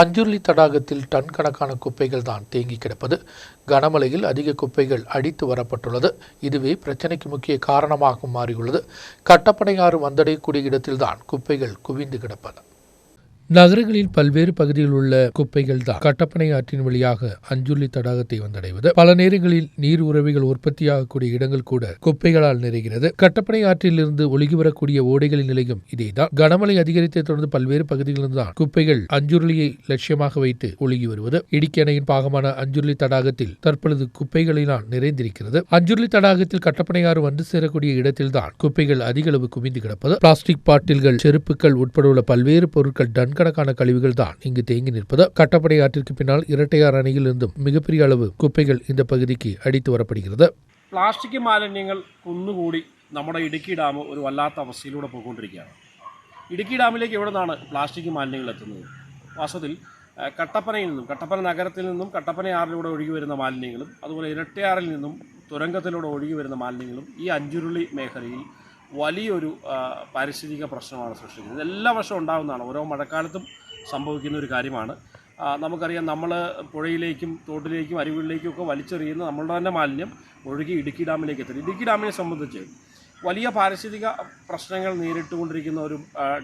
அஞ்சுருளி தடாகத்தில் ton கணக்கான குப்பைகள் தான் தேங்கி கிடப்பது. கனமழையில் அதிக குப்பைகள் அடித்து வரப்பட்டுள்ளது. இதுவே பிரச்சினைக்கு முக்கிய காரணமாக மாறியுள்ளது. கட்டப்பனையாறு வந்தடையக்கூடிய இடத்தில்தான் குப்பைகள் குவிந்து கிடப்பது. நகரங்களில் பல்வேறு பகுதிகளில் உள்ள குப்பைகள் தான் கட்டப்பனை ஆற்றின் வழியாக அஞ்சுருளி தடாகத்தை வந்தடைவது. பல நேரங்களில் நீர் உறவிகள் உற்பத்தியாகக்கூடிய இடங்கள் கூட குப்பைகளால் நிறைகிறது. கட்டப்பனை ஆற்றிலிருந்து ஒழுகி வரக்கூடிய ஓடைகளின் நிலையும் இதேதான். கனமழை அதிகரித்தை தொடர்ந்து பல்வேறு பகுதிகளில் தான் குப்பைகள் அஞ்சுருளியை லட்சியமாக வைத்து ஒழுகி வருவது. இடுக்கி அணையின் பாகமான அஞ்சுருளி தடாகத்தில் தற்பொழுது குப்பைகளினால் நிறைந்திருக்கிறது. அஞ்சுருளி தடாகத்தில் கட்டப்பனை ஆறு வந்து சேரக்கூடிய இடத்தில்தான் குப்பைகள் அதிக அளவு குவிந்து கிடப்பது. பிளாஸ்டிக் பாட்டில்கள், செருப்புகள் உட்பட உள்ள பல்வேறு பொருட்கள் டன் கணக்கான கழிவுகள் தான் இங்கு தேங்கி நிற்பது. கட்டப்பனை ஆற்றிற்கு பின்னால் இரட்டையார் அணையில் இருந்தும் மிகப்பெரிய அளவு குப்பைகள் இந்த பகுதிக்கு അടിത്തു വരപ്പെടുகிறது. പ്ലാസ്റ്റിക് മാലിന്യങ്ങൾ കുന്നുകൂടി നമ്മുടെ ഇടുക്കി ഡാം ഒരു വല്ലാത്ത അവസ്ഥയിലൂടെ പോയിക്കൊണ്ടിരിക്കുകയാണ്. ഇടുക്കി ഡാമിലേക്ക് എവിടെ നിന്നാണ് പ്ലാസ്റ്റിക് മാലിന്യങ്ങൾ എത്തുന്നത്? വാസ്തവത്തിൽ കട്ടപ്പനയിൽ നിന്നും, കട്ടപ്പന നഗരത്തിൽ നിന്നും കട്ടപ്പനയാറിലൂടെ ഒഴുകി വരുന്ന മാലിന്യങ്ങളും അതുപോലെ ഇരട്ടയാറിൽ നിന്നും തുരങ്കത്തിലൂടെ ഒഴുകി വരുന്ന മാലിന്യങ്ങളും ഈ അഞ്ചുരുളി മേഖലയിൽ വലിയൊരു പാരിസ്ഥിതിക പ്രശ്നമാണ് സൃഷ്ടിക്കുന്നത്. ഇതെല്ലാ വർഷവും ഉണ്ടാകുന്നതാണ്. ഓരോ മഴക്കാലത്തും സംഭവിക്കുന്ന ഒരു കാര്യമാണ്. നമുക്കറിയാം, നമ്മൾ പുഴയിലേക്കും തോട്ടിലേക്കും അരുവികളിലേക്കും ഒക്കെ വലിച്ചെറിയുന്ന നമ്മളുടെ തന്നെ മാലിന്യം ഒഴുകി ഇടുക്കി ഡാമിലേക്ക് എത്തും. ഇടുക്കി ഡാമിനെ സംബന്ധിച്ച് വലിയ പാരിസ്ഥിതിക പ്രശ്നങ്ങൾ നേരിട്ടുകൊണ്ടിരിക്കുന്ന ഒരു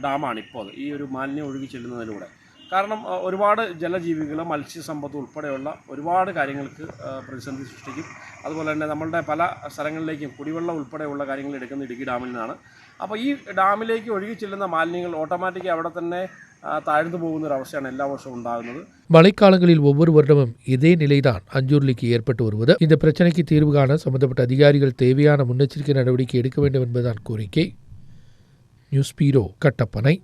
ഡാമാണ് ഇപ്പോൾ ഈ ഒരു മാലിന്യം ഒഴുകി ചെല്ലുന്നതിലൂടെ. കാരണം ഒരുപാട് ജലജീവികൾ, മത്സ്യസമ്പത്ത് ഉൾപ്പെടെയുള്ള ഒരുപാട് കാര്യങ്ങൾക്ക് പ്രതിസന്ധി സൃഷ്ടിക്കും. അതുപോലെ തന്നെ നമ്മളുടെ പല സ്ഥലങ്ങളിലേക്കും കുടിവെള്ളം ഉൾപ്പെടെയുള്ള കാര്യങ്ങൾ എടുക്കുന്ന ഇടുക്കി ഡാമിൽ നിന്നാണ്. അപ്പോൾ ഈ ഡാമിലേക്ക് ഒഴുകി ചെല്ലുന്ന മാലിന്യങ്ങൾ ഓട്ടോമാറ്റിക്കായി അവിടെ തന്നെ താഴ്ന്നു പോകുന്ന ഒരു അവസ്ഥയാണ് എല്ലാ വർഷവും ഉണ്ടാകുന്നത്. மழைக்காலங்களில் ஒவ்வொரு வருடமும் இதே நிலைதான் அஞ்சுருளிக்கு ஏற்பட்டு வருவது. இந்த பிரச்சனைக்கு தீர்வு காண சம்பந்தப்பட்ட அதிகாரிகள் தேவையான முன்னெச்சரிக்கை நடவடிக்கை எடுக்க வேண்டும் என்பதுதான் கோரிக்கை. நியூஸ் பீரோ, கட்டப்பனை.